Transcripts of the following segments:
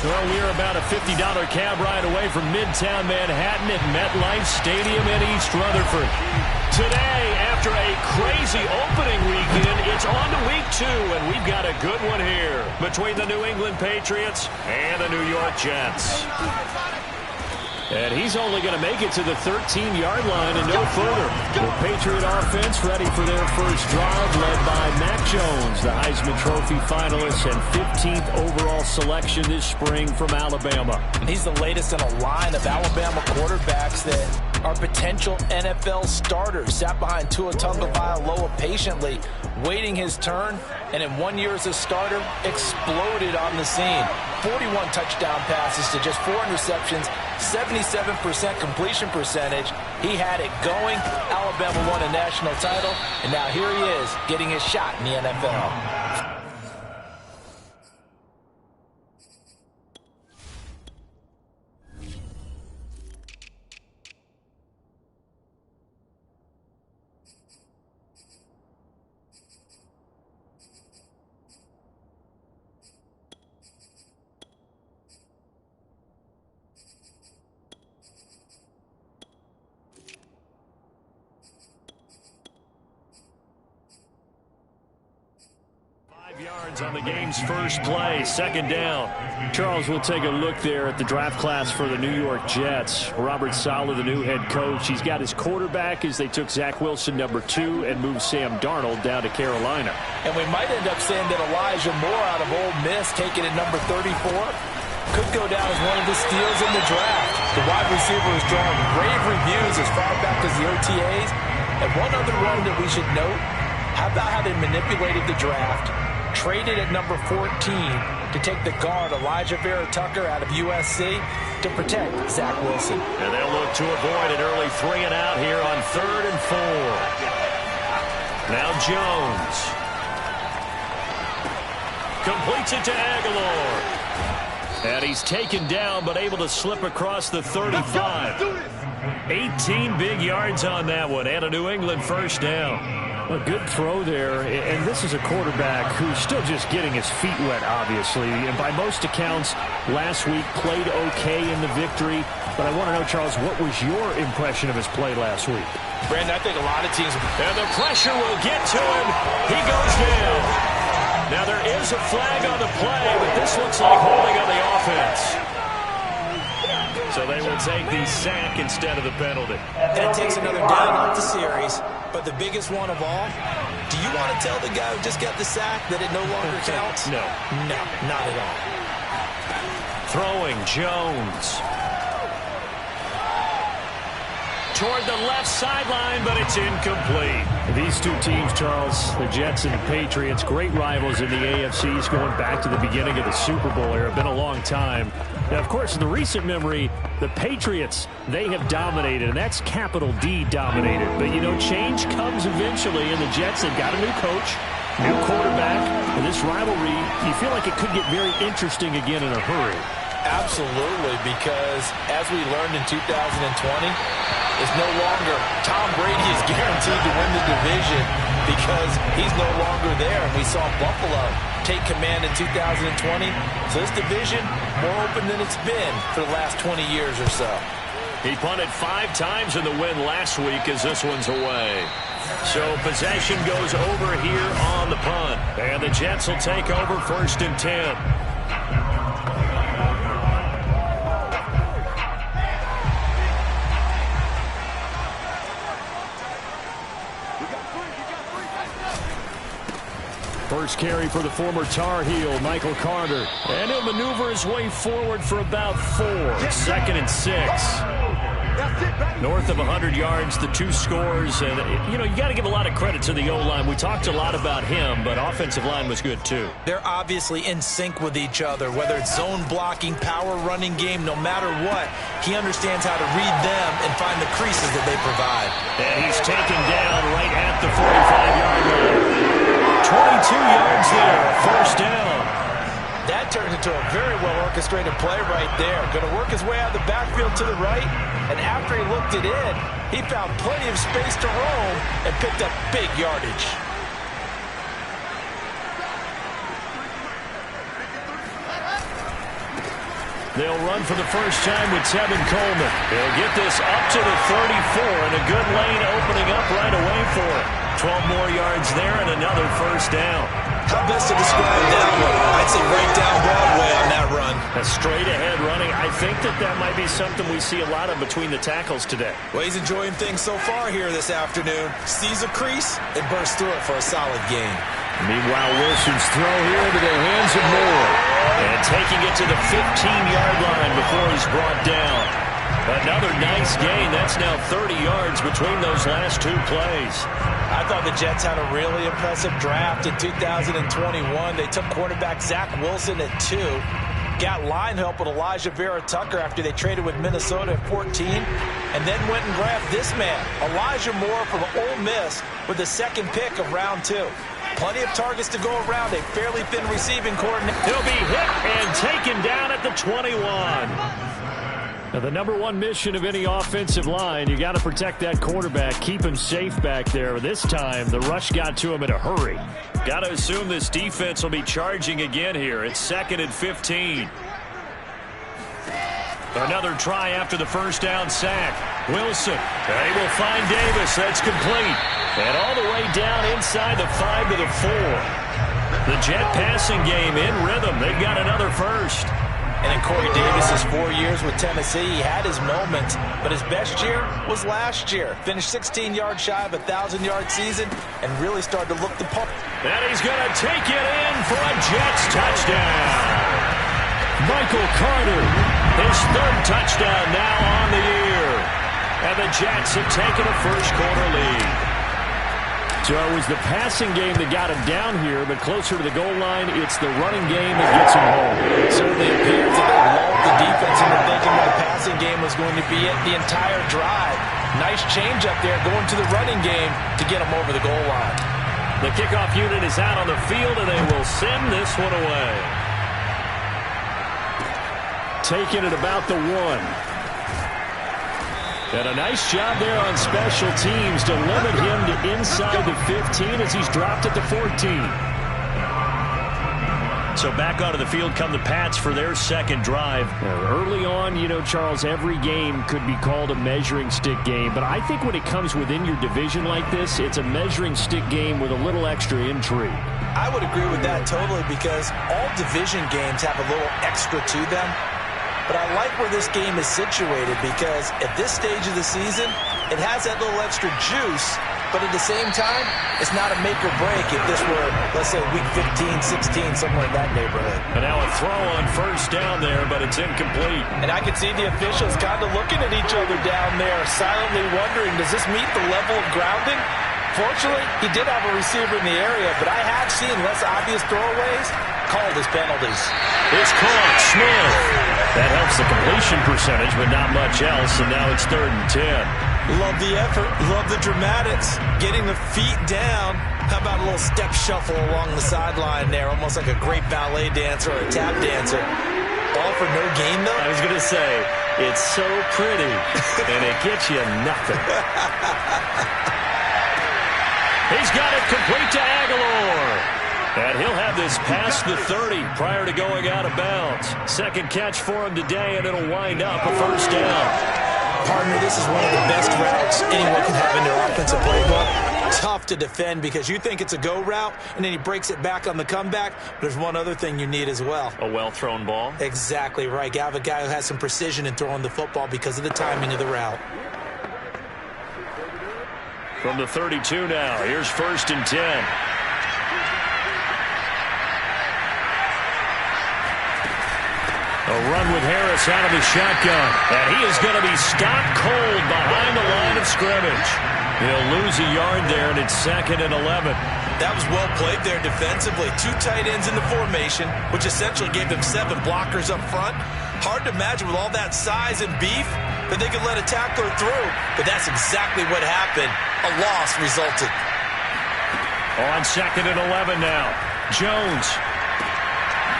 Well, we are about a $50 cab ride away from Midtown Manhattan at MetLife Stadium in East Rutherford. Today, after a crazy opening weekend, it's on to week 2, and we've got a good one here between the New England Patriots and the New York Jets. And he's only going to make it to the 13-yard line and no further. The Patriot offense ready for their first drive, led by Mac Jones, the Heisman Trophy finalist and 15th overall selection this spring from Alabama. And he's the latest in a line of Alabama quarterbacks that are potential NFL starters. Sat behind Tua Tagovailoa patiently, waiting his turn, and in 1 year as a starter, exploded on the scene. 41 touchdown passes to just 4 interceptions, 77% completion percentage. He had it going. Alabama won a national title, and now here he is getting his shot in the NFL. Yards on the game's first play, second down. Charles, will take a look there at the draft class for the New York Jets. Robert Saleh, the new head coach, he's got his quarterback as they took Zach Wilson, number 2, and moved Sam Darnold down to Carolina. And we might end up saying that Elijah Moore out of Ole Miss, taken at number 34, could go down as one of the steals in the draft. The wide receiver is drawing rave reviews as far back as the OTAs. And one other one that we should note, how about how they manipulated the draft? Traded at number 14 to take the guard Elijah Vera Tucker out of USC to protect Zach Wilson. And they'll look to avoid an early 3 and out here on 3rd and 4. Now Jones completes it to Aguilar. And he's taken down but able to slip across the 35. 18 big yards on that one and a New England first down. A good throw there, and this is a quarterback who's still just getting his feet wet, obviously. And by most accounts, last week played okay in the victory. But I want to know, Charles, what was your impression of his play last week? Brandon, I think a lot of teams... And the pressure will get to him. He goes down. Now there is a flag on the play, but this looks like holding on the offense. So they will take the sack instead of the penalty. That takes another down off the series. But the biggest one of all, do you want to tell the guy who just got the sack that it no longer counts? No. No, not at all. Throwing Jones. Toward the left sideline, but it's incomplete. These two teams, Charles, the Jets and the Patriots, great rivals in the AFCs going back to the beginning of the Super Bowl era. Been a long time. Now, of course, in the recent memory, the Patriots, they have dominated, and that's capital D dominated. But, you know, change comes eventually, and the Jets, they've got a new coach, new quarterback, and this rivalry, you feel like it could get very interesting again in a hurry. Absolutely, because as we learned in 2020, it's no longer Tom Brady is guaranteed to win the division because he's no longer there. And we saw Buffalo take command in 2020. So this division, more open than it's been for the last 20 years or so. He punted 5 times in the win last week as this one's away. So possession goes over here on the punt. And the Jets will take over 1st and 10. First carry for the former Tar Heel, Michael Carter. And he'll maneuver his way forward for about 4. 2nd and 6. North of 100 yards, the 2 scores. And, you know, you got to give a lot of credit to the O-line. We talked a lot about him, but offensive line was good, too. They're obviously in sync with each other, whether it's zone blocking, power running game, no matter what. He understands how to read them and find the creases that they provide. And he's taken down right at the 45-yard line. 22 yards there, 1st down. That turned into a very well-orchestrated play right there. Going to work his way out of the backfield to the right, and after he looked it in, he found plenty of space to roam and picked up big yardage. They'll run for the first time with Tevin Coleman. He'll get this up to the 34, and a good lane opening up right away for him. 12 more yards there and another first down. How best to describe that one? I'd say right down Broadway on that run. A straight-ahead running. I think that might be something we see a lot of between the tackles today. Well, he's enjoying things so far here this afternoon. Sees a crease and bursts through it for a solid gain. Meanwhile, Wilson's throw here into the hands of Moore. And taking it to the 15-yard line before he's brought down. Another nice gain. That's now 30 yards between those last two plays. I thought the Jets had a really impressive draft in 2021. They took quarterback Zach Wilson at 2. Got line help with Elijah Vera-Tucker after they traded with Minnesota at 14. And then went and grabbed this man, Elijah Moore from Ole Miss, with the second pick of round 2. Plenty of targets to go around, a fairly thin receiving coordinator. He'll be hit and taken down at the 21. Now, the number one mission of any offensive line, you got to protect that quarterback, keep him safe back there. But this time, the rush got to him in a hurry. Got to assume this defense will be charging again here. It's 2nd and 15. Another try after the first down sack. Wilson, they will find Davis. That's complete. And all the way down inside the 5 to the 4. The Jet passing game in rhythm. They've got another first. And in Corey Davis's 4 years with Tennessee, he had his moments, but his best year was last year. Finished 16 yards shy of a 1,000-yard season and really started to look the part. And he's going to take it in for a Jets touchdown. Michael Carter, his 3rd touchdown now on the year. And the Jets have taken a first-quarter lead. So it was the passing game that got him down here, but closer to the goal line, it's the running game that gets him home. It certainly appears that they lulled the defense into thinking what the passing game was going to be the entire drive. Nice change up there going to the running game to get him over the goal line. The kickoff unit is out on the field, and they will send this one away. Taking it about the 1. And a nice job there on special teams to limit him to inside the 15 as he's dropped at the 14. So back onto the field come the Pats for their second drive. Early on, you know, Charles, every game could be called a measuring stick game. But I think when it comes within your division like this, it's a measuring stick game with a little extra intrigue. I would agree with that totally because all division games have a little extra to them. But I like where this game is situated because at this stage of the season, it has that little extra juice, but at the same time, it's not a make or break if this were, let's say, week 15, 16, somewhere in that neighborhood. And now a throw on first down there, but it's incomplete. And I can see the officials kind of looking at each other down there, silently wondering, does this meet the level of grounding? Fortunately, he did have a receiver in the area, but I have seen less obvious throwaways called as penalties. It's caught. Smith. That helps the completion percentage, but not much else, and now it's 3rd and 10. Love the effort. Love the dramatics. Getting the feet down. How about a little step shuffle along the sideline there, almost like a great ballet dancer or a tap dancer. All for no gain, though? I was going to say, it's so pretty, and it gets you nothing. He's got it complete to Aguilar. And he'll have this past the 30 prior to going out of bounds. Second catch for him today, and it'll wind up a first down. Partner, this is one of the best routes anyone can have in their offensive playbook. Tough to defend because you think it's a go route, and then he breaks it back on the comeback. But there's one other thing you need as well. A well-thrown ball? Exactly right. You have a guy who has some precision in throwing the football because of the timing of the route. From the 32 now, here's 1st and 10. A run with Harris out of the shotgun. And he is going to be stopped cold behind the line of scrimmage. He'll lose a yard there, and it's 2nd and 11. That was well played there defensively. 2 tight ends in the formation, which essentially gave them 7 blockers up front. Hard to imagine with all that size and beef that they could let a tackler through. But that's exactly what happened. A loss resulted. On 2nd and 11 now. Jones.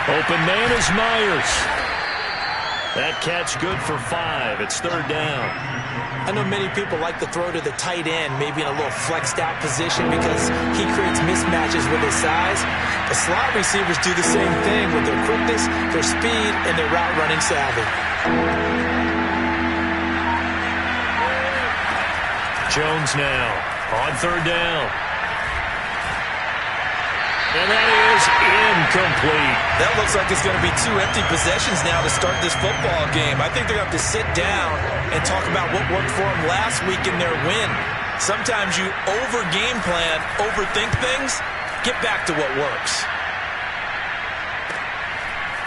Open man is Myers. That catch good for 5. It's third down. I know many people like to throw to the tight end, maybe in a little flexed out position because he creates mismatches with his size. The slot receivers do the same thing with their quickness, their speed, and their route running savvy. Jones now on third down. And that is incomplete. That looks like it's going to be 2 empty possessions now to start this football game. I think they're going to have to sit down and talk about what worked for them last week in their win. Sometimes you over-game plan, overthink things, get back to what works.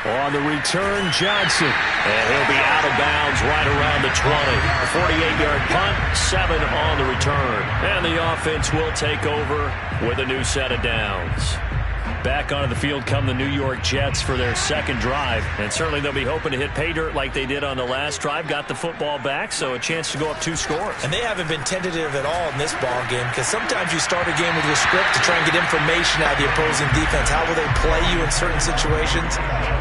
On the return, Johnson. And he'll be out of bounds right around the 20. A 48-yard punt, 7 on the return. And the offense will take over with a new set of downs. Back onto the field come the New York Jets for their second drive. And certainly they'll be hoping to hit pay dirt like they did on the last drive. Got the football back, so a chance to go up 2 scores. And they haven't been tentative at all in this ball game because sometimes you start a game with your script to try and get information out of the opposing defense. How will they play you in certain situations?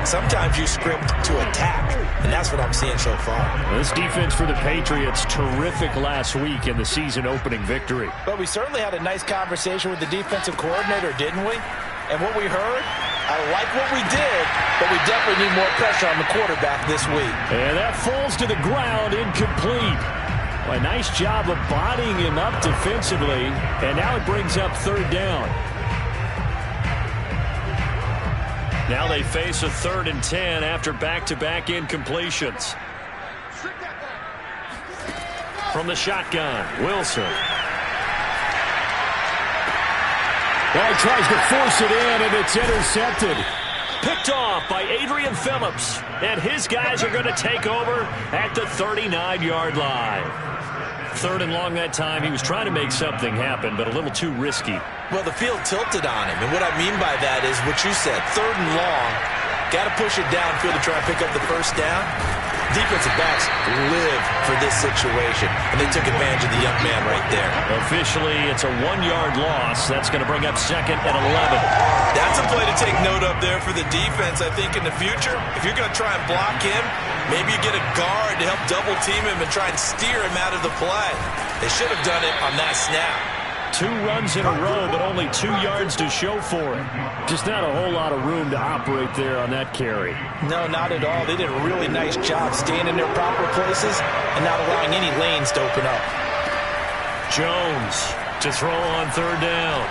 Sometimes you script to attack, and that's what I'm seeing so far. This defense for the Patriots, terrific last week in the season-opening victory. But we certainly had a nice conversation with the defensive coordinator, didn't we? And what we heard, I like what we did, but we definitely need more pressure on the quarterback this week. And that falls to the ground, incomplete. A nice job of bodying him up defensively, and now it brings up third down. Now they face a 3rd and 10 after back-to-back incompletions. From the shotgun, Wilson. Well, he tries to force it in, and it's intercepted. Picked off by Adrian Phillips, and his guys are going to take over at the 39-yard line. 3rd and long that time. He was trying to make something happen, but a little too risky. Well, the field tilted on him, and what I mean by that is what you said, 3rd and long. Got to push it downfield to try and pick up the first down. Defensive backs live for this situation, and they took advantage of the young man right there. Officially, it's a 1-yard loss. That's going to bring up 2nd and 11. That's a play to take note of there for the defense, I think, in the future. If you're going to try and block him, maybe you get a guard to help double-team him and try and steer him out of the play. They should have done it on that snap. 2 runs in a row, but only 2 yards to show for it. Just not a whole lot of room to operate there on that carry. No, not at all. They did a really nice job staying in their proper places and not allowing any lanes to open up. Jones to throw on third down.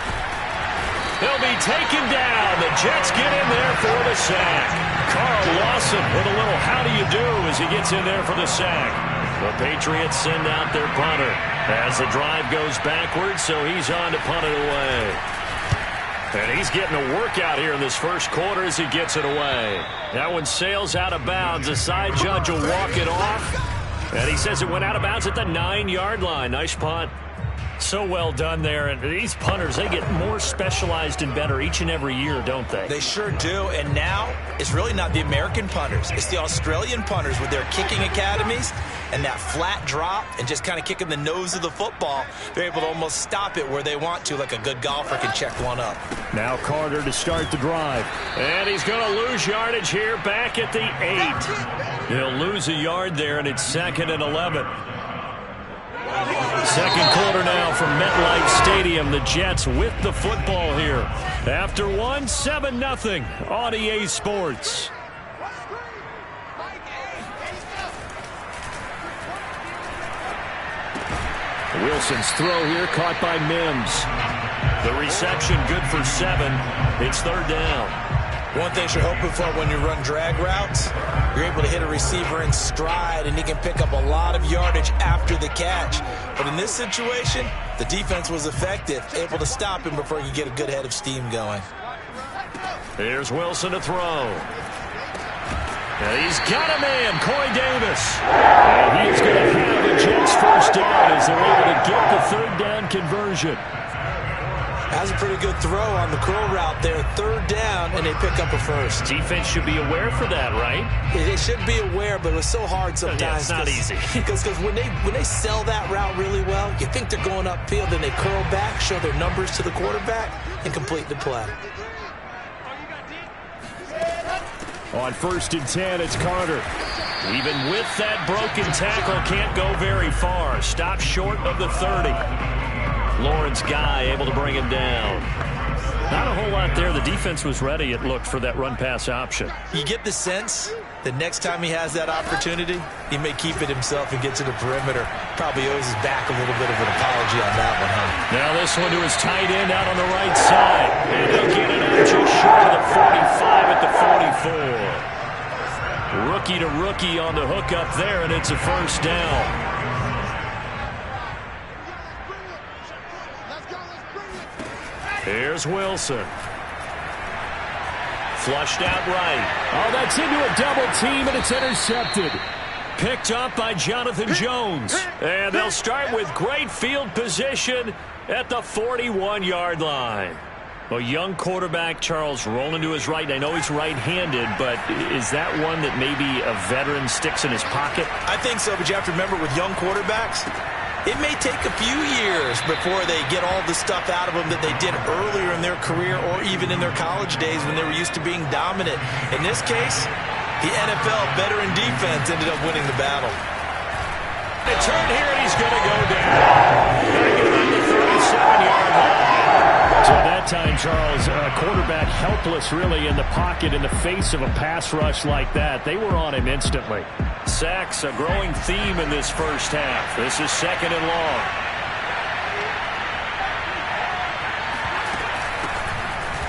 He'll be taken down. The Jets get in there for the sack. Carl Lawson with a little how do you do as he gets in there for the sack. The Patriots send out their punter as the drive goes backwards, so he's on to punt it away. And he's getting a workout here in this first quarter as he gets it away. That one sails out of bounds. The side judge will walk it off. And he says it went out of bounds at the 9-yard line. Nice punt. So well done there. And these punters, they get more specialized and better each and every year, don't they? They sure do. And now it's really not the American punters. It's the Australian punters with their kicking academies and that flat drop and just kind of kicking the nose of the football. They're able to almost stop it where they want to, like a good golfer can check one up. Now Carter to start the drive. And he's going to lose yardage here back at the 8. He'll lose a yard there, and it's 2nd and 11. Second quarter now from MetLife Stadium. The Jets with the football here. After 7-0 on EA Sports. Wilson's throw here caught by Mims. The reception good for 7. It's third down. One thing you're hoping for when you run drag routes, you're able to hit a receiver in stride, and he can pick up a lot of yardage after the catch. But in this situation, the defense was effective, able to stop him before he could get a good head of steam going. Here's Wilson to throw. And he's got a man, Corey Davis. And he's going to have the Jets first down as they're able to get the third down conversion. Has a pretty good throw on the curl route there. Third down, and they pick up a first. Defense should be aware for that, right? They should be aware, but it was so hard sometimes. Yeah, it's not easy. Because when they sell that route really well, you think they're going upfield, then they curl back, show their numbers to the quarterback, and complete the play. On 1st and 10, it's Carter. Even with that broken tackle, can't go very far. Stop short of the 30. Lawrence Guy able to bring him down. Not a whole lot there. The defense was ready, it looked, for that run-pass option. You get the sense that next time he has that opportunity, he may keep it himself and get to the perimeter. Probably owes his back a little bit of an apology on that one, huh? Now this one to his tight end out on the right side. And he'll get it out just short of the 45 at the 44. Rookie to rookie on the hook up there, and it's a first down. Here's Wilson. Flushed out right. Oh, that's into a double team, and it's intercepted. Picked up by Jonathan Jones. And they'll start with great field position at the 41-yard line. A young quarterback, Charles, rolling to his right. I know he's right-handed, but is that one that maybe a veteran sticks in his pocket? I think so, but you have to remember with young quarterbacks, it may take a few years before they get all the stuff out of them that they did earlier in their career or even in their college days when they were used to being dominant. In this case, the NFL veteran defense ended up winning the battle. A turn here, and he's going to go down. Going to get about the 37-yard line. So that time, Charles, quarterback helpless really in the pocket in the face of a pass rush like that. They were on him instantly. Sacks, a growing theme in this first half. This is second and long.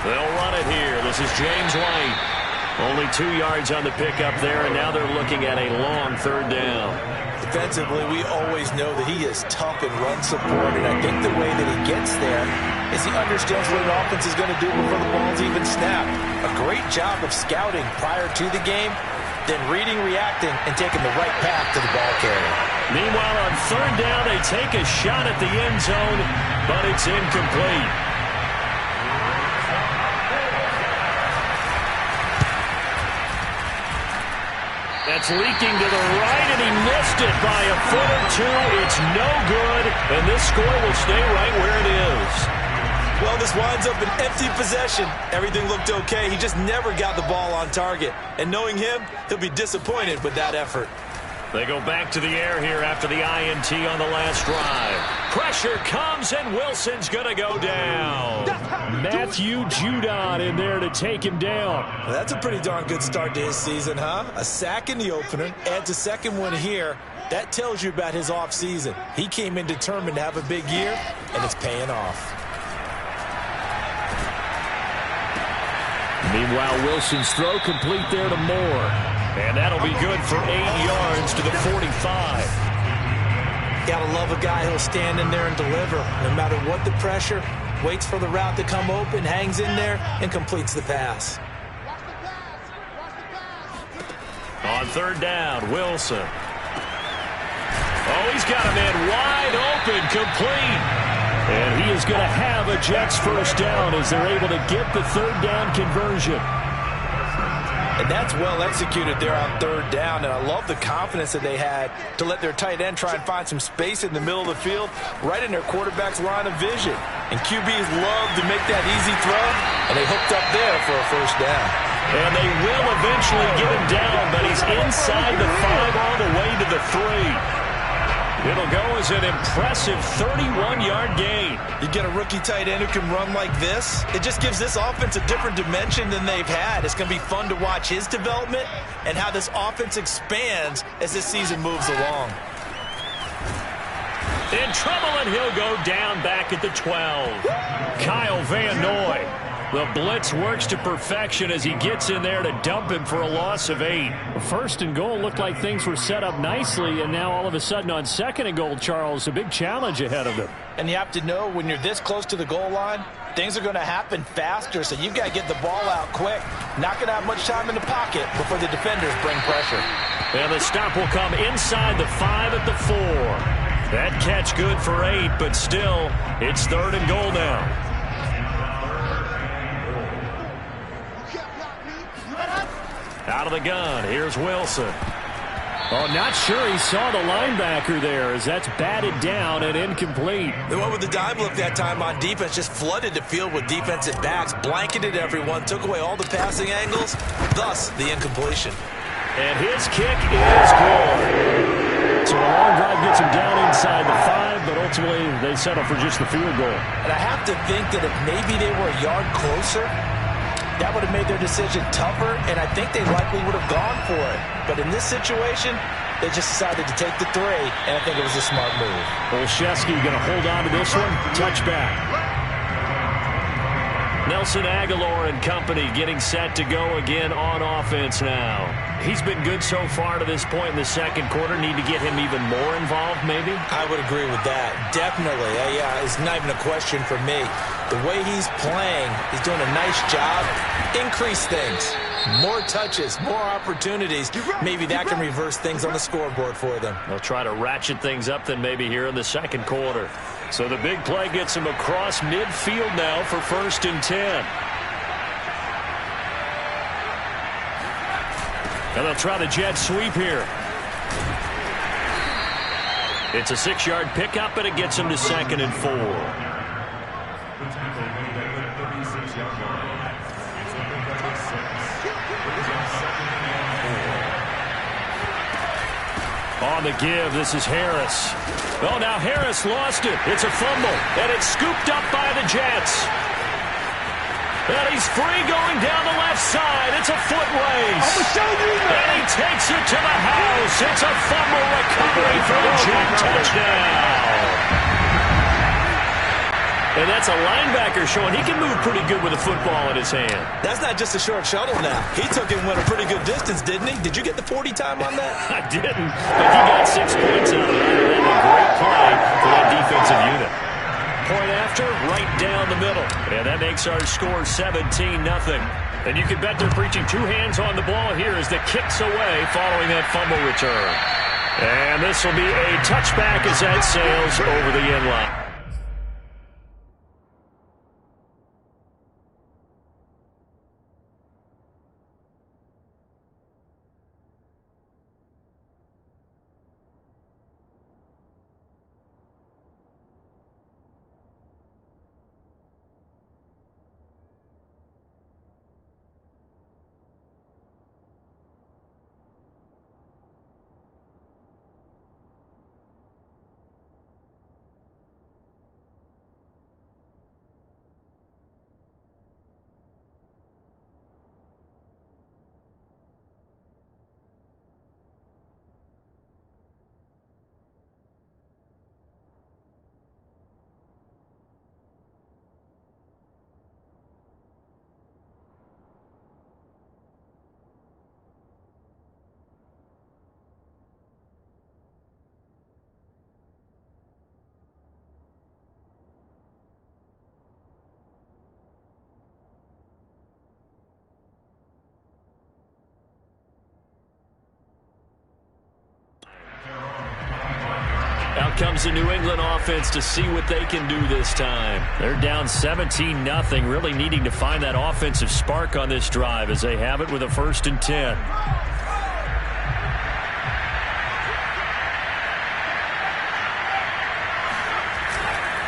They'll run it here. This is James White. Only 2 yards on the pickup there, and now they're looking at a long third down. Defensively, we always know that he is tough in run support, and I think the way that he gets there is he understands what an offense is going to do before the ball's even snapped. A great job of scouting prior to the game, then reading, reacting, and taking the right path to the ball carrier. Meanwhile, on third down, they take a shot at the end zone, but it's incomplete. That's leaking to the right, and he missed it by a foot or two. It's no good, and this score will stay right where it is. Well, this winds up an empty possession. Everything looked okay. He just never got the ball on target. And knowing him, he'll be disappointed with that effort. They go back to the air here after the INT on the last drive. Pressure comes, and Wilson's going to go down. Matthew Judon in there to take him down. Well, that's a pretty darn good start to his season, huh? A sack in the opener, adds a second one here. That tells you about his offseason. He came in determined to have a big year, and it's paying off. Meanwhile, Wilson's throw complete there to Moore. And that'll be good for 8 yards to the 45. Gotta love a guy who'll stand in there and deliver. No matter what the pressure, waits for the route to come open, hangs in there, and completes the pass. On third down, Wilson. Oh, he's got a man wide open, complete. And he is going to have a Jets first down as they're able to get the third down conversion. And that's well executed there on third down. And I love the confidence that they had to let their tight end try and find some space in the middle of the field, right in their quarterback's line of vision. And QBs love to make that easy throw, and they hooked up there for a first down. And they will eventually get him down, but he's inside the 5 all the way to the 3. It'll go as an impressive 31-yard gain. You get a rookie tight end who can run like this. It just gives this offense a different dimension than they've had. It's going to be fun to watch his development and how this offense expands as this season moves along. In trouble, and he'll go down back at the 12. Kyle Van Noy. The blitz works to perfection as he gets in there to dump him for a loss of 8. First and goal looked like things were set up nicely, and now all of a sudden on second and goal, Charles, a big challenge ahead of them. And you have to know when you're this close to the goal line, things are going to happen faster, so you've got to get the ball out quick. Not going to have much time in the pocket before the defenders bring pressure. And the stop will come inside the 5 at the 4. That catch good for 8, but still, it's third and goal now. Out of the gun, here's Wilson. Oh, not sure he saw the linebacker there as that's batted down and incomplete. They went with the dime look that time on defense, just flooded the field with defensive backs, blanketed everyone, took away all the passing angles, thus the incompletion. And his kick is good. So a long drive gets him down inside the 5, but ultimately they settle for just the field goal. And I have to think that if maybe they were a yard closer, that would have made their decision tougher, and I think they likely would have gone for it. But in this situation, they just decided to take the 3, and I think it was a smart move. Olszewski going to hold on to this one. Touchback. Nelson Aguilar and company getting set to go again on offense now. He's been good so far to this point in the second quarter. Need to get him even more involved, maybe? I would agree with that. Definitely. Yeah, it's not even a question for me. The way he's playing, he's doing a nice job. Increase things. More touches, more opportunities. Maybe that can reverse things on the scoreboard for them. They'll try to ratchet things up then maybe here in the second quarter. So the big play gets him across midfield now for 1st and 10. And they'll try the jet sweep here. It's a 6-yard pickup, and it gets him to 2nd and 4. On the give, this is Harris. Oh, now Harris lost it. It's a fumble, and it's scooped up by the Jets. And he's free going down the left side. It's a foot race. And he takes it to the house. It's a fumble recovery for a Jet touchdown. And that's a linebacker showing he can move pretty good with a football in his hand. That's not just a short shuttle now. He took it and went a pretty good distance, didn't he? Did you get the 40 time on that? I didn't, but he got 6 points out of it. And a great play for that defensive unit. Point after, right down the middle. And that makes our score 17-0. And you can bet they're preaching 2 hands on the ball here as the kick's away following that fumble return. And this will be a touchback as that sails over the end line. Out comes the New England offense to see what they can do this time. They're down 17-0, really needing to find that offensive spark on this drive as they have it with a 1st and 10.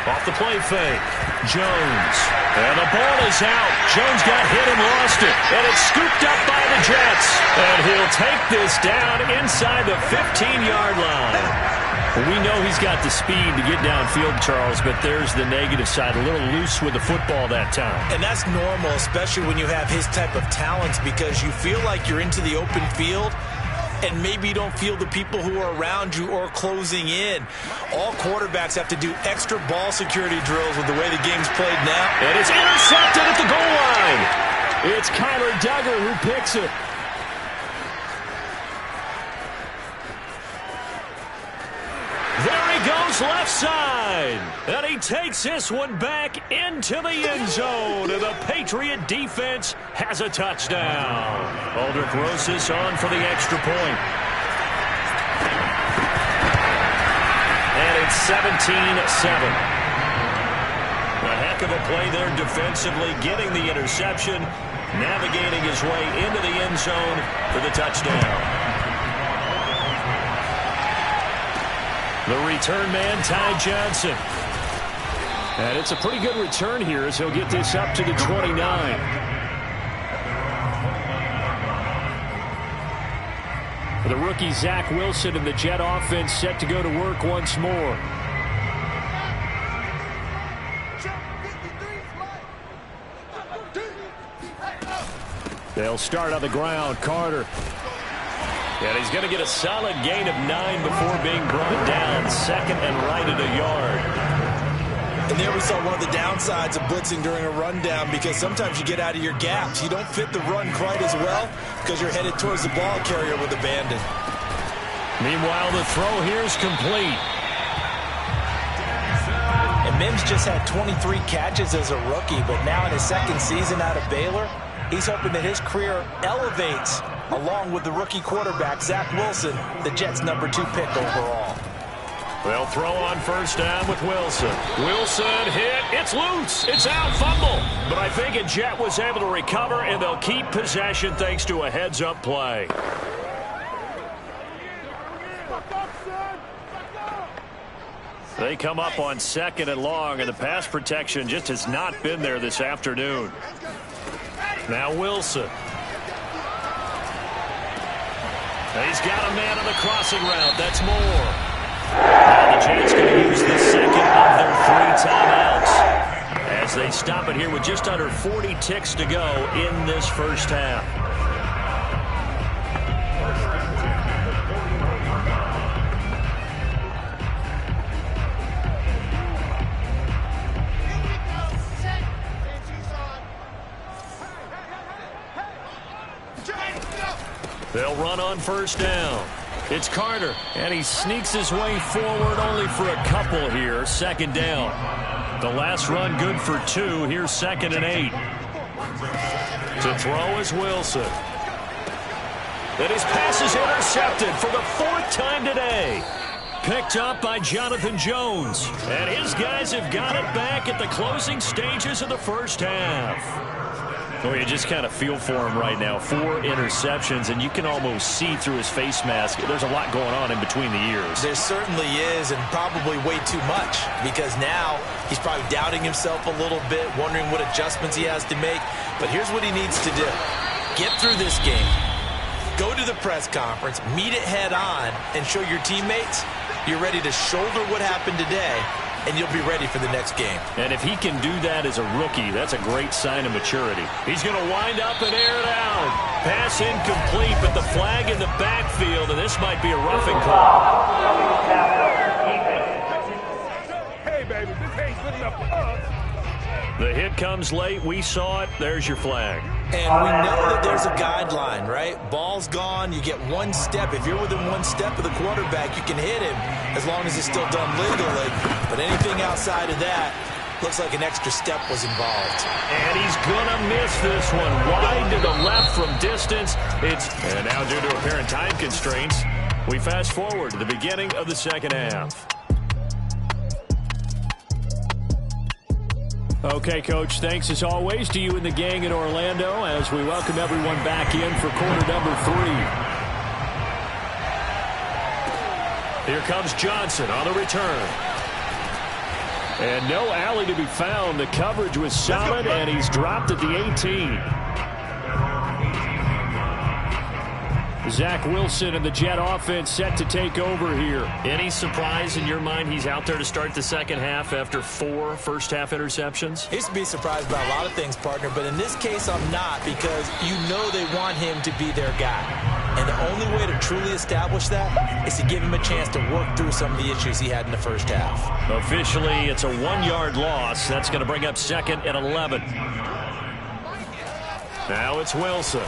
Off the play fake. Jones. And the ball is out. Jones got hit and lost it. And it's scooped up by the Jets. And he'll take this down inside the 15-yard line. Well, we know he's got the speed to get downfield, Charles, but there's the negative side. A little loose with the football that time. And that's normal, especially when you have his type of talents, because you feel like you're into the open field and maybe you don't feel the people who are around you or closing in. All quarterbacks have to do extra ball security drills with the way the game's played now. And it's intercepted at the goal line. It's Kyler Duggar who picks it. There he goes left side. And he takes this one back into the end zone. And the Patriot defense has a touchdown. Aldrich Rosas on for the extra point. And it's 17-7. A heck of a play there defensively, getting the interception, navigating his way into the end zone for the touchdown. The return man, Ty Johnson. And it's a pretty good return here as he'll get this up to the 29. The rookie Zach Wilson and the Jet offense set to go to work once more. They'll start on the ground. Carter. And he's going to get a solid gain of 9 before being brought down. Second and right at a yard. And there we saw one of the downsides of blitzing during a rundown, because sometimes you get out of your gaps. You don't fit the run quite as well because you're headed towards the ball carrier with abandon. Meanwhile, the throw here is complete. And Mims just had 23 catches as a rookie, but now in his second season out of Baylor, he's hoping that his career elevates along with the rookie quarterback, Zach Wilson, the Jets' #2 pick overall. They'll throw on first down with Wilson. Wilson hit. It's loose. It's out. Fumble. But I think a Jet was able to recover, and they'll keep possession thanks to a heads-up play. They come up on second and long, and the pass protection just has not been there this afternoon. Now Wilson. He's got a man on the crossing route. That's Moore. Now the Jets going to use the second of their 3 timeouts as they stop it here with just under 40 ticks to go in this first half. They'll run on first down. It's Carter, and he sneaks his way forward only for a couple here. Second down. The last run good for 2. Here's 2nd and 8. To throw is Wilson. And his pass is intercepted for the 4th time today. Picked up by Jonathan Jones. And his guys have got it back at the closing stages of the first half. Well, you just kind of feel for him right now. 4 interceptions, and you can almost see through his face mask. There's a lot going on in between the ears. There certainly is, and probably way too much, because now he's probably doubting himself a little bit, wondering what adjustments he has to make. But here's what he needs to do. Get through this game. Go to the press conference, meet it head on, and show your teammates you're ready to shoulder what happened today, and you'll be ready for the next game. And if he can do that as a rookie, that's a great sign of maturity. He's going to wind up and air it out. Pass incomplete, but the flag in the backfield, and this might be a roughing call. Hey, baby, this ain't good enough for us. The hit comes late. We saw it. There's your flag. And we know that there's a guideline, right? Ball's gone. You get 1 step. If you're within 1 step of the quarterback, you can hit him as long as it's still done legally. But anything outside of that, looks like an extra step was involved. And he's going to miss this one. Wide to the left from distance. And now due to apparent time constraints, we fast forward to the beginning of the second half. Okay, Coach, thanks as always to you and the gang in Orlando as we welcome everyone back in for quarter number 3. Here comes Johnson on the return. And no alley to be found. The coverage was solid, and he's dropped at the 18. Zach Wilson and the Jet offense set to take over here. Any surprise in your mind he's out there to start the second half after 4 first-half interceptions? I used to be surprised by a lot of things, partner, but in this case I'm not, because you know they want him to be their guy. And the only way to truly establish that is to give him a chance to work through some of the issues he had in the first half. Officially, it's a 1-yard loss. That's going to bring up 2nd and 11. Now it's Wilson.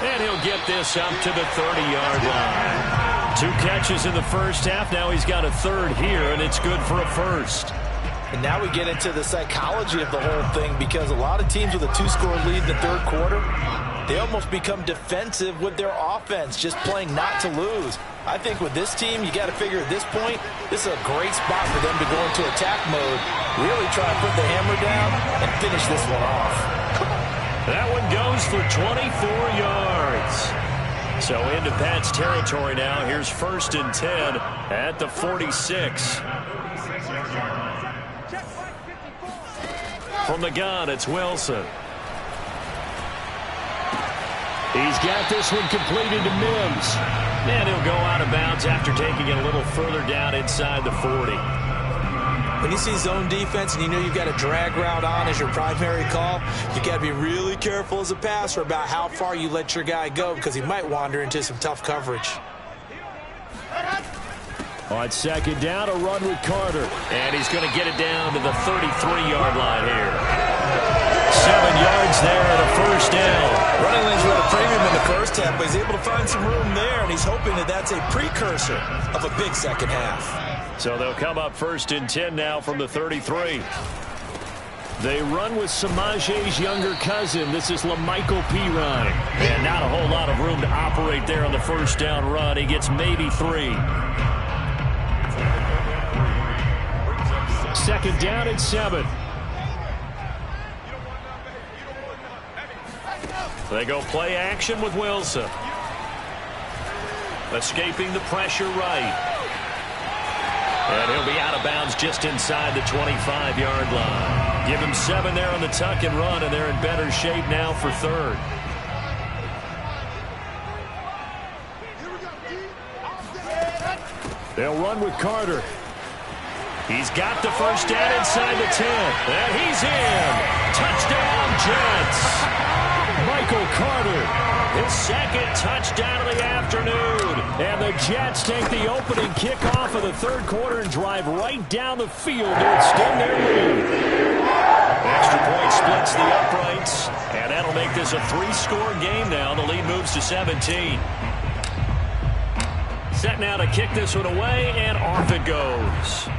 And he'll get this up to the 30-yard line. 2 catches in the first half. Now he's got a 3rd here, and it's good for a 1st. And now we get into the psychology of the whole thing, because a lot of teams with a 2-score lead in the 3rd quarter, they almost become defensive with their offense, just playing not to lose. I think with this team, you got to figure at this point, this is a great spot for them to go into attack mode, really try to put the hammer down and finish this one off. That one goes for 24 yards. So into Pat's territory now. Here's 1st and 10 at the 46. From the gun, it's Wilson. He's got this one completed to Mims. And he'll go out of bounds after taking it a little further down inside the 40. When you see zone defense and you know you've got a drag route on as your primary call, you've got to be really careful as a passer about how far you let your guy go because he might wander into some tough coverage. On second down, a run with Carter. And he's going to get it down to the 33-yard line here. 7 yards there and a first down. Running lanes were at a premium in the first half, but he's able to find some room there, and he's hoping that that's a precursor of a big second half. So they'll come up first and 10 now from the 33. They run with Samaje's younger cousin. This is LaMichael Pirine. And not a whole lot of room to operate there on the first down run. He gets maybe 3. Second down and 7. They go play action with Wilson. Escaping the pressure right. And he'll be out of bounds just inside the 25-yard line. Give him 7 there on the tuck and run, and they're in better shape now for third. They'll run with Carter. He's got the first down inside the 10. And he's in. Touchdown, Jets. Michael Carter, his second touchdown of the afternoon. And the Jets take the opening kickoff of the third quarter and drive right down the field to extend their lead. Extra point splits the uprights, and that'll make this a 3-score game now. The lead moves to 17. Set now to kick this one away, and off it goes.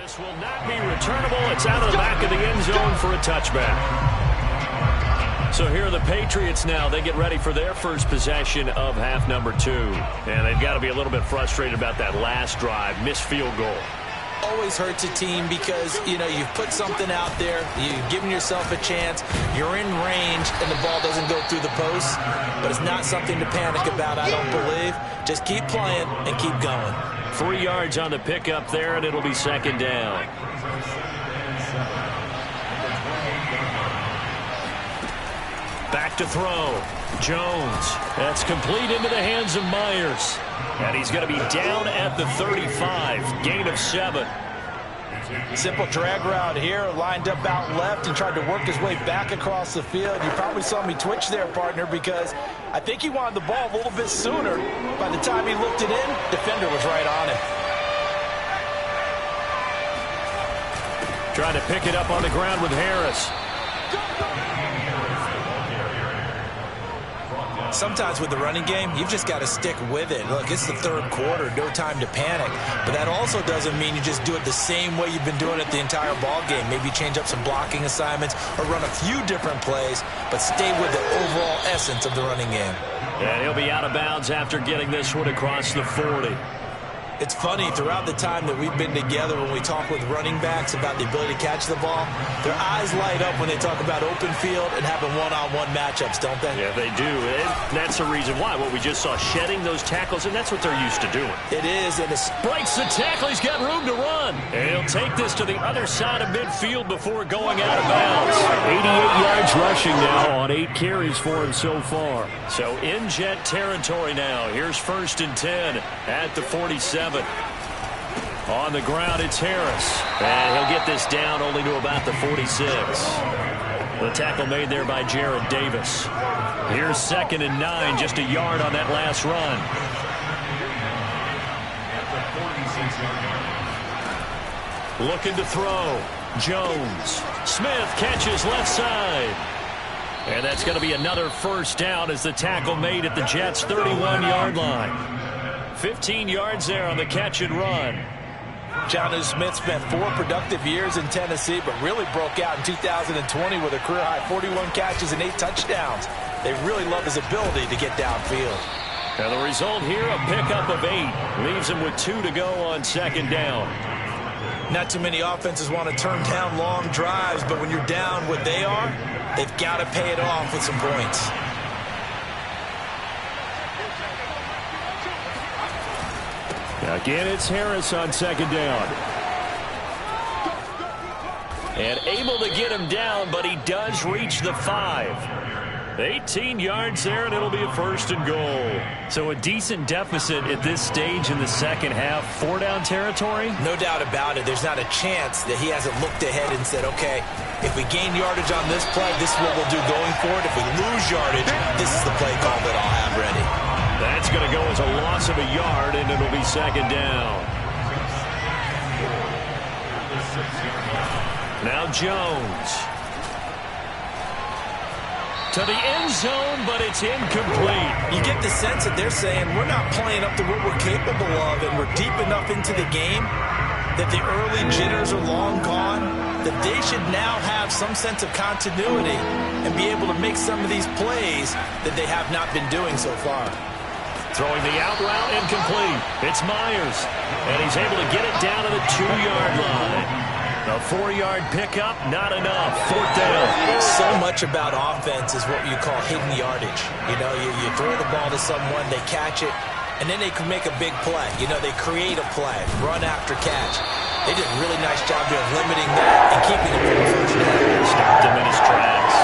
This will not be returnable. It's out of the back of the end zone for a touchback. So here are the Patriots now. They get ready for their first possession of half number 2. And they've got to be a little bit frustrated about that last drive. Missed field goal. Always hurts a team because, you've put something out there. You've given yourself a chance. You're in range, and the ball doesn't go through the post. But it's not something to panic about, I don't believe. Just keep playing and keep going. 3 yards on the pickup there, and it'll be second down. Back to throw. Jones. That's complete into the hands of Myers. And he's going to be down at the 35. Gain of 7. Simple drag route here. Lined up out left and tried to work his way back across the field. You probably saw me twitch there, partner, because I think he wanted the ball a little bit sooner. By the time he looked it in, defender was right on him. Trying to pick it up on the ground with Harris. Sometimes with the running game, you've just got to stick with it. Look, it's the third quarter, no time to panic. But that also doesn't mean you just do it the same way you've been doing it the entire ball game. Maybe change up some blocking assignments or run a few different plays, but stay with the overall essence of the running game. And he'll be out of bounds after getting this one across the 40. It's funny, throughout the time that we've been together, when we talk with running backs about the ability to catch the ball, their eyes light up when they talk about open field and having one-on-one matchups, don't they? Yeah, they do. And that's the reason why. What we just saw, shedding those tackles, and that's what they're used to doing. It is, and it's... Breaks the tackle. He's got room to run. And he'll take this to the other side of midfield before going out of bounds. 88 yards rushing now on 8 carries for him so far. So in jet territory now. Here's 1st and 10 at the 47. On the ground, it's Harris. And he'll get this down only to about the 46. The tackle made there by Jared Davis. Here's 2nd and 9, just a yard on that last run. Looking to throw. Jones. Smith catches left side. And that's going to be another first down as the tackle made at the Jets' 31-yard line. 15 yards there on the catch and run. Jonnu Smith spent 4 productive years in Tennessee, but really broke out in 2020 with a career-high 41 catches and 8 touchdowns. They really love his ability to get downfield. And the result here, a pickup of 8. Leaves him with 2 to go on 2nd down. Not too many offenses want to turn down long drives, but when you're down what they are, they've got to pay it off with some points. Again, it's Harris on 2nd down. And able to get him down, but he does reach the 5. 18 yards there, and it'll be a 1st and goal. So a decent deficit at this stage in the second half. 4-down territory? No doubt about it. There's not a chance that he hasn't looked ahead and said, okay, if we gain yardage on this play, this is what we'll do going forward. If we lose yardage, this is the play call that I'll have ready. That's going to go as a loss of a yard, and it'll be 2nd down. Now Jones. To the end zone, but it's incomplete. You get the sense that they're saying we're not playing up to what we're capable of, and we're deep enough into the game that the early jitters are long gone, that they should now have some sense of continuity and be able to make some of these plays that they have not been doing so far. Throwing the out route, incomplete. It's Myers, and he's able to get it down to the 2-yard line. A 4-yard pickup, not enough. 4th down. So much about offense is what you call hidden yardage. You know, you throw the ball to someone, they catch it, and then they can make a big play. You know, they create a play, run after catch. They did a really nice job there of limiting that and keeping it for the 1st down. Stopped him in his tracks.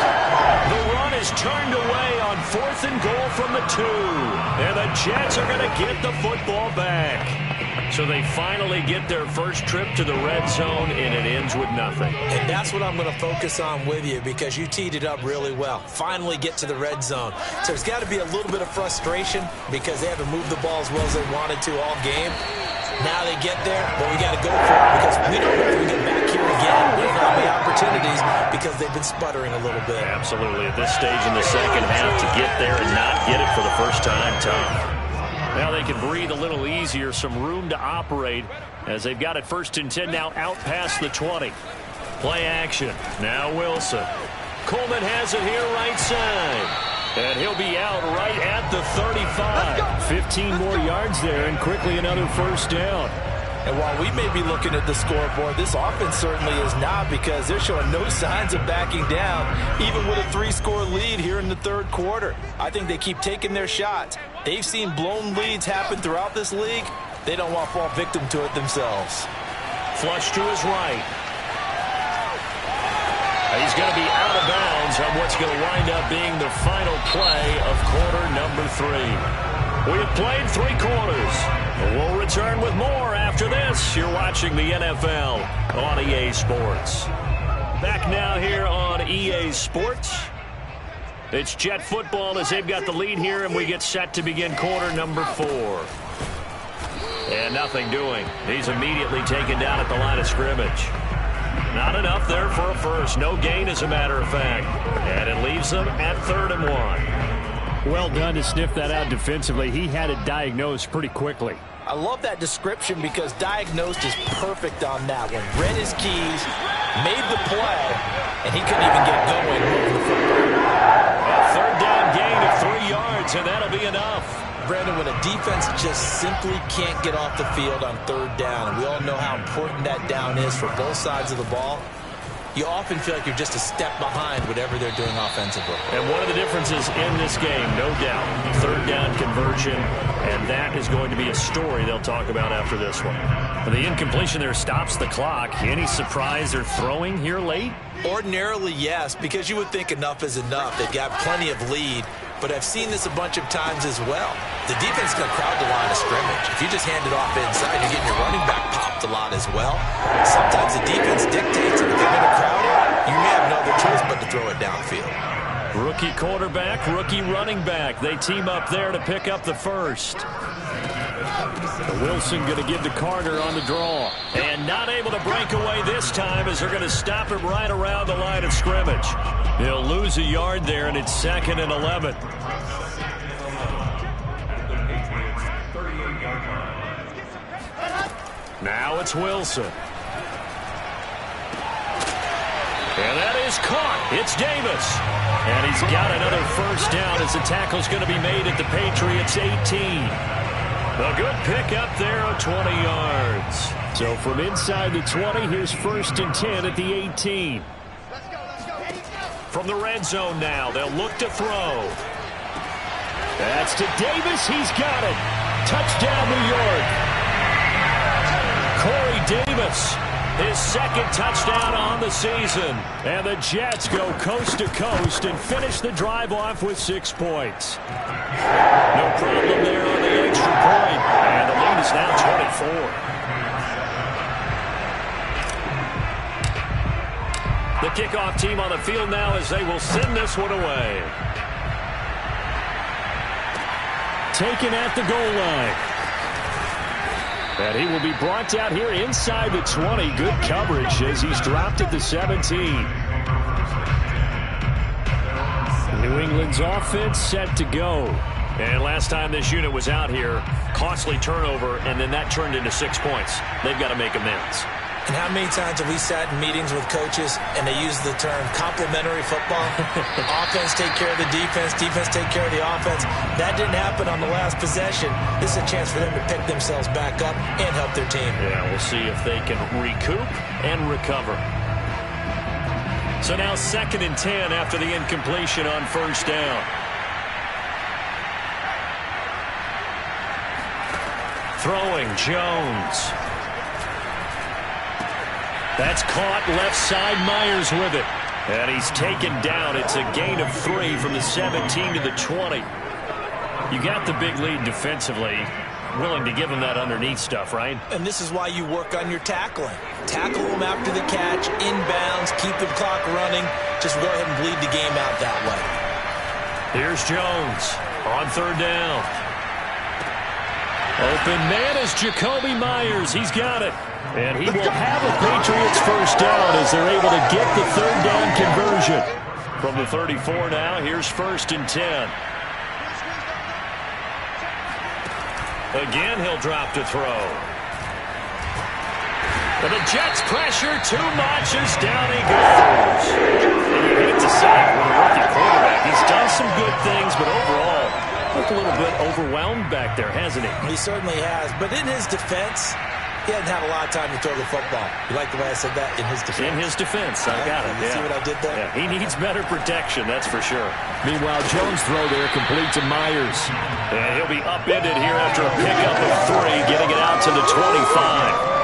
The run is turned away on 4th and goal from the 2. And the Jets are going to get the football back. So they finally get their first trip to the red zone, and it ends with nothing. And that's what I'm going to focus on with you, because you teed it up really well. Finally get to the red zone. So there's got to be a little bit of frustration because they haven't moved the ball as well as they wanted to all game. Now they get there, but we got to go for it because we don't know if we get back here again. There's not many opportunities because they've been sputtering a little bit. Absolutely. At this stage in the second half, to get there and not get it for the first time, tough. Now they can breathe a little easier, some room to operate as they've got it 1st and 10 now out past the 20. Play action. Now Wilson. Coleman has it here right side. And he'll be out right at the 35. 15 more yards there and quickly another 1st down. And while we may be looking at the scoreboard, this offense certainly is not, because they're showing no signs of backing down, even with a 3-score lead here in the 3rd quarter. I think they keep taking their shots. They've seen blown leads happen throughout this league. They don't want to fall victim to it themselves. Flush to his right. He's going to be out of bounds on what's going to wind up being the final play of quarter number 3. We have played 3 quarters. We'll return with more after this. You're watching the NFL on EA Sports. Back now here on EA Sports. It's Jet football as they've got the lead here, and we get set to begin quarter number 4. And nothing doing. He's immediately taken down at the line of scrimmage. Not enough there for a first. No gain, as a matter of fact. And it leaves them at 3rd and 1. Well done to sniff that out defensively. He had it diagnosed pretty quickly. I love that description, because diagnosed is perfect on that one. Read his keys, made the play, and he couldn't even get going moving the football. A 3rd down gain of 3 yards, and that'll be enough. Brandon, when a defense just simply can't get off the field on 3rd down, and we all know how important that down is for both sides of the ball, you often feel like you're just a step behind whatever they're doing offensively. And one of the differences in this game, no doubt, 3rd down conversion, and that is going to be a story they'll talk about after this one. The incompletion there stops the clock. Any surprise they're throwing here late? Ordinarily, yes, because you would think enough is enough. They've got plenty of lead, but I've seen this a bunch of times as well. The defense is going to crowd the line of scrimmage. If you just hand it off inside, you're getting your running back popped a lot as well. Sometimes the defense dictates, and if they're going to crowd it, you may have no other choice but to throw it downfield. Rookie quarterback, rookie running back. They team up there to pick up the first. Wilson going to give to Carter on the draw. And not able to break away this time, as they're going to stop him right around the line of scrimmage. He'll lose a yard there, and it's 2nd and 11. Now it's Wilson. And that is caught. It's Davis. And he's got another 1st down as the tackle's going to be made at the Patriots' 18. A good pick up there of 20 yards. So from inside the 20, here's 1st and 10 at the 18. From the red zone now, they'll look to throw. That's to Davis. He's got it. Touchdown, New York. Corey Davis, his 2nd touchdown on the season. And the Jets go coast to coast and finish the drive off with 6 points. No problem there on the extra point. And the lead is now 24. The kickoff team on the field now, as they will send this one away. Taken at the goal line. And he will be brought down here inside the 20. Good coverage as he's dropped at the 17. New England's offense set to go. And last time this unit was out here, costly turnover, and then that turned into 6 points. They've got to make amends. And how many times have we sat in meetings with coaches and they use the term complementary football? Offense take care of the defense, defense take care of the offense. That didn't happen on the last possession. This is a chance for them to pick themselves back up and help their team. Yeah, we'll see if they can recoup and recover. So now 2nd and 10 after the incompletion on 1st down. Throwing, Jones. That's caught left side, Myers with it. And he's taken down. It's a gain of 3 from the 17 to the 20. You got the big lead defensively. Willing to give him that underneath stuff, right? And this is why you work on your tackling. Tackle them after the catch, inbounds, keep the clock running. Just go ahead and bleed the game out that way. Here's Jones on 3rd down. Open man is Jacoby Myers. He's got it. And he will have a Patriots 1st down as they're able to get the 3rd down conversion. From the 34 now, here's 1st and 10. Again, he'll drop to throw. And the Jets pressure too much as down he goes. And you hate to say it when a rookie quarterback. He's done some good things, but overall, looked a little bit overwhelmed back there, hasn't he? He certainly has. But in his defense, he hadn't had a lot of time to throw the football. You like the way I said that? In his defense. In his defense. I got it. You see what I did there? Yeah, he needs better protection, that's for sure. Meanwhile, Jones' throw there complete to Myers. And he'll be upended here after a pickup of 3, getting it out to the 25.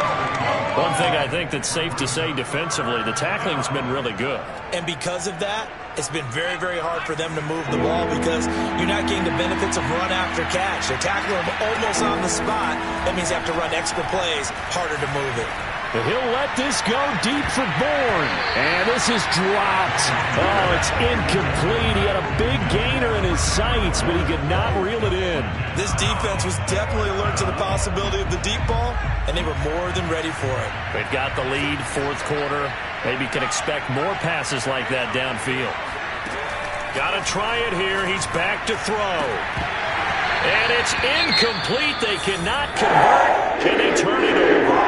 One thing I think that's safe to say defensively, the tackling's been really good. And because of that, it's been very, very hard for them to move the ball because you're not getting the benefits of run after catch. They're tackling him almost on the spot. That means you have to run extra plays, harder to move it. And he'll let this go deep for Bourne. And this is dropped. Oh, it's incomplete. He had a big gainer in his sights, but he could not reel it in. This defense was definitely alert to the possibility of the deep ball, and they were more than ready for it. They've got the lead, fourth quarter. Maybe can expect more passes like that downfield. Got to try it here. He's back to throw. And it's incomplete. They cannot convert. Can they turn it over?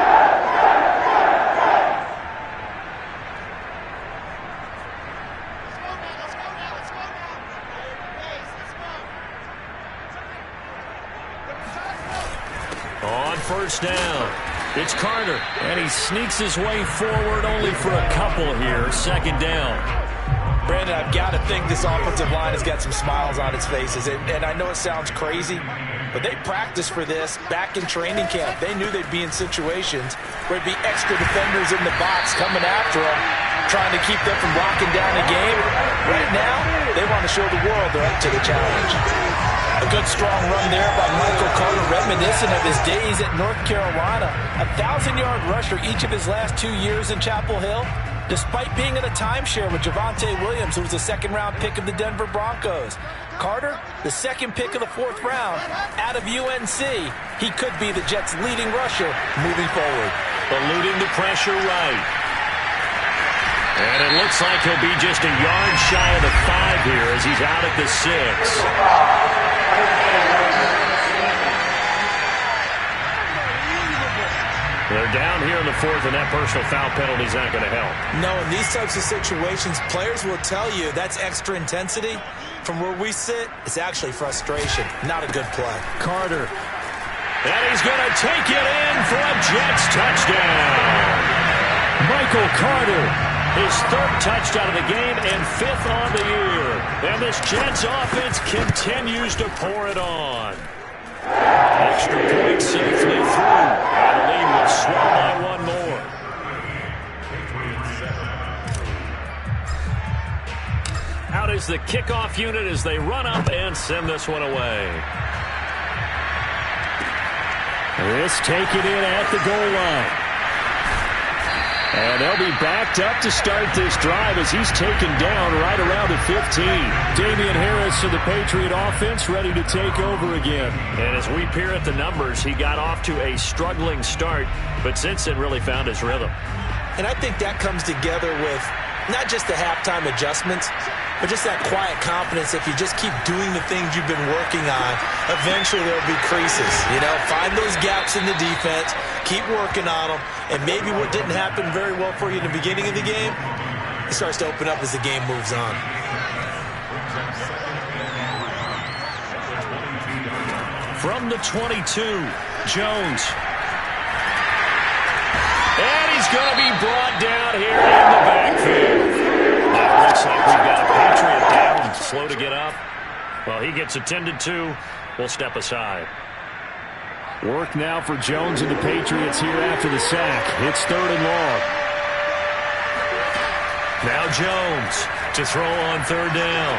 On first down, it's Carter, and he sneaks his way forward only for a couple here. Second down. Brandon, I've got to think this offensive line has got some smiles on its faces. And I know it sounds crazy, but they practiced for this back in training camp. They knew they'd be in situations where there'd be extra defenders in the box coming after them, trying to keep them from locking down the game. Right now, they want to show the world they're up to the challenge. A good strong run there by Michael Carter, reminiscent of his days at North Carolina. A 1,000-yard rusher each of his last 2 years in Chapel Hill, despite being in a timeshare with Javonte Williams, who was a second-round pick of the Denver Broncos. Carter, the second pick of the 4th round, out of UNC. He could be the Jets' leading rusher moving forward. Eluding the pressure right. And it looks like he'll be just a yard shy of the 5 here as he's out at the 6. They're down here in the 4th, and that personal foul penalty is not going to help. No, in these types of situations, players will tell you that's extra intensity. From where we sit, it's actually frustration. Not a good play. Carter. And he's going to take it in for a Jets touchdown. Michael Carter. His 3rd touchdown of the game and 5th on the year. And this Jets offense continues to pour it on. Extra point safely through. And the lead will swell by 1 more. Out is the kickoff unit as they run up and send this one away. This taken in at the goal line. And they'll be backed up to start this drive as he's taken down right around the 15. Damian Harris of the Patriot offense ready to take over again. And as we peer at the numbers, he got off to a struggling start, but since then really found his rhythm. And I think that comes together with not just the halftime adjustments, but just that quiet confidence. If you just keep doing the things you've been working on, eventually there'll be creases. You know, find those gaps in the defense, keep working on them, and maybe what didn't happen very well for you in the beginning of the game, it starts to open up as the game moves on. From the 22, Jones. And he's going to be brought down here in the backfield. Now it looks like we've got a Patriot down, slow to get up. Well, he gets attended to. We'll step aside. Work now for Jones and the Patriots here after the sack. It's 3rd and long. Now Jones to throw on 3rd down.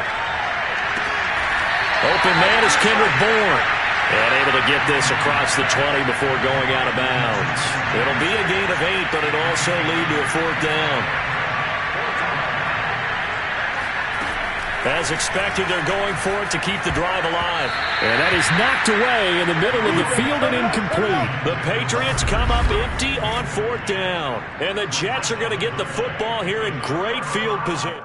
Open man is Kendrick Bourne. And able to get this across the 20 before going out of bounds. It'll be a gain of 8, but it'll also lead to a 4th down. As expected, they're going for it to keep the drive alive. And that is knocked away in the middle of the field and incomplete. The Patriots come up empty on 4th down. And the Jets are going to get the football here in great field position.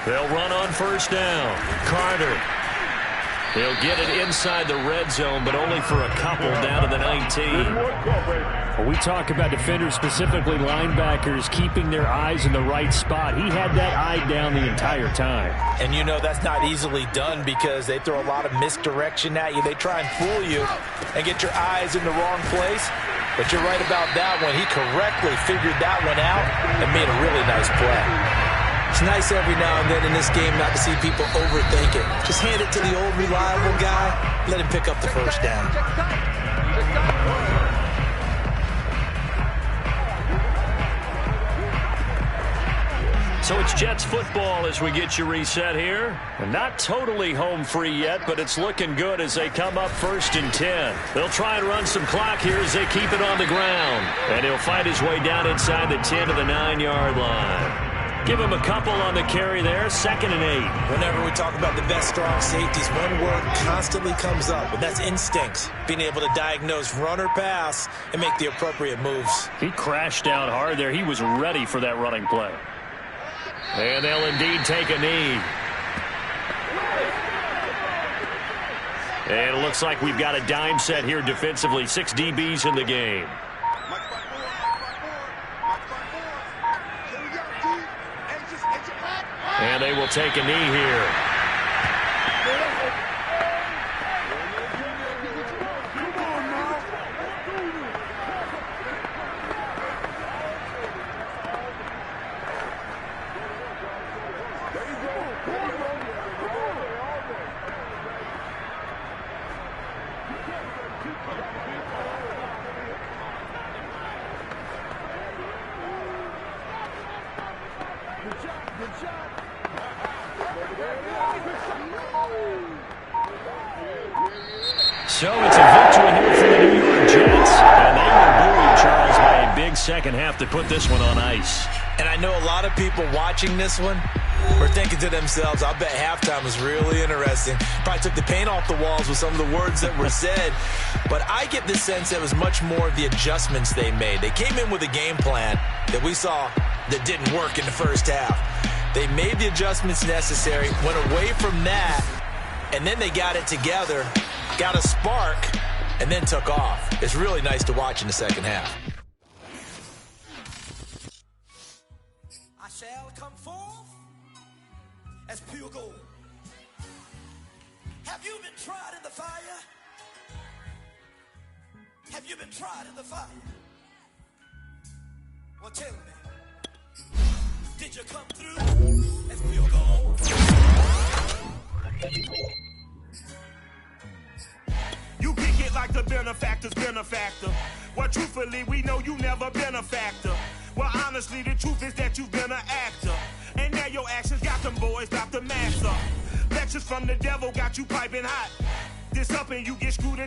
They'll run on first down. Carter. He'll get it inside the red zone, but only for a couple down to the 19. Well, we talk about defenders, specifically linebackers, keeping their eyes in the right spot. He had that eye down the entire time. And you know that's not easily done because they throw a lot of misdirection at you. They try and fool you and get your eyes in the wrong place. But you're right about that one. He correctly figured that one out and made a really nice play. It's nice every now and then in this game not to see people overthink it. Just hand it to the old reliable guy, let him pick up the first down. So it's Jets football as we get you reset here. And not totally home free yet, but it's looking good as they come up 1st and 10. They'll try and run some clock here as they keep it on the ground. And he'll fight his way down inside the 10 to the 9-yard line. Give him a couple on the carry there, 2nd and 8. Whenever we talk about the best strong safeties, one word constantly comes up, and that's instincts. Being able to diagnose run or pass and make the appropriate moves. He crashed down hard there. He was ready for that running play. And they'll indeed take a knee. And it looks like we've got a dime set here defensively. 6 DBs in the game. And they will take a knee here. So it's a victory here for the New York Jets. And they were buoyed, Charles, by a big second half to put this one on ice. And I know a lot of people watching this one were thinking to themselves, I bet halftime was really interesting. Probably took the paint off the walls with some of the words that were said. But I get the sense that it was much more of the adjustments they made. They came in with a game plan that we saw that didn't work in the first half. They made the adjustments necessary, went away from that, and then they got it together, got a spark, and then took off. It's really nice to watch in the second half. I shall come forth as pure gold. Have you been tried in the fire? Have you been tried in the fire? Well, tell me, did you come through as pure gold? You kick it like the benefactor's benefactor. Well, truthfully, we know you never been a factor. Well, honestly, the truth is that you've been an actor. And now your actions got them boys about to master. Lectures from the devil got you piping hot. This up and you get screwed and